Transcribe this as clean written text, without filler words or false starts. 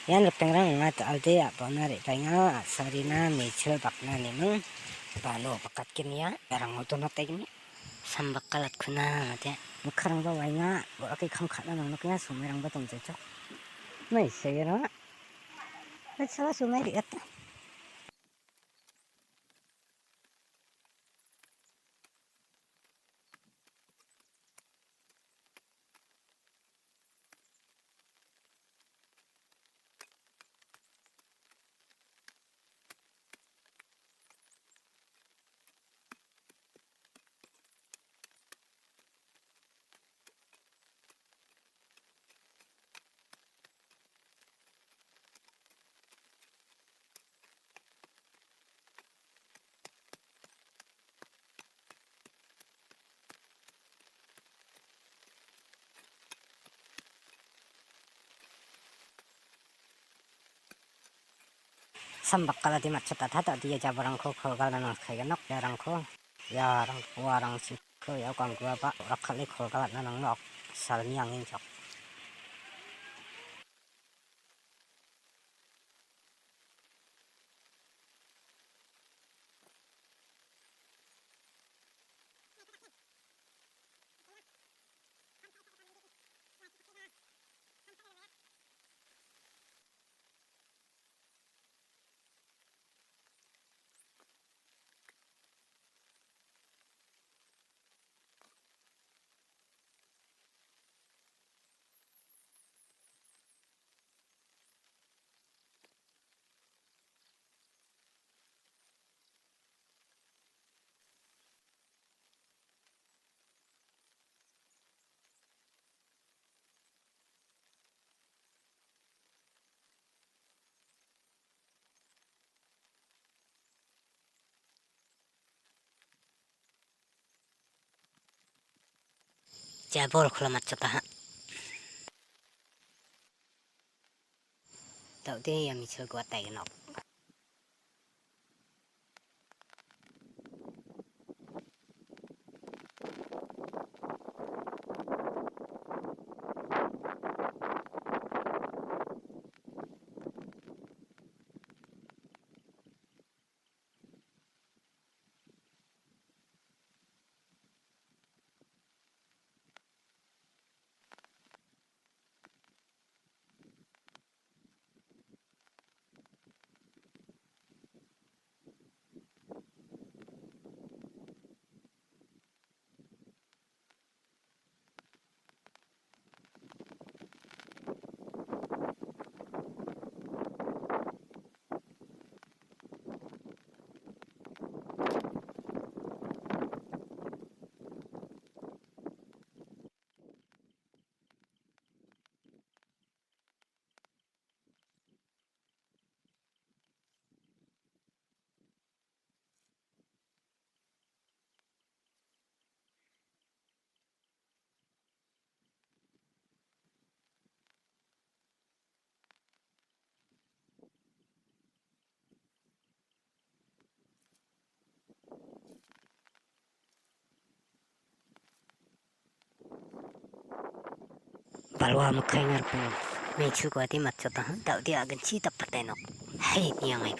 Yan lepeng ngat alde Abao na tarienga sarina mechil bakna nimung balo bakat kinia yarang oto na tegni sambak kalat kuna mate mukarang ba wainga boraki khangkhana nang noknya sumerang ba tongjecho mai segera na sala sumeri atta sambak kalat di macet tata dia jabarangko kolgalan nang khayanok yarangko yarang warang sikko ya kang gua ba rakali kolgalan nang nok salmi angin chok jabol khula macet ha tau dia yang mechil gua tayenok balwa mukai ngarpu mechil gua di macet ha tau dia agen ci tapatenok hai dia ngai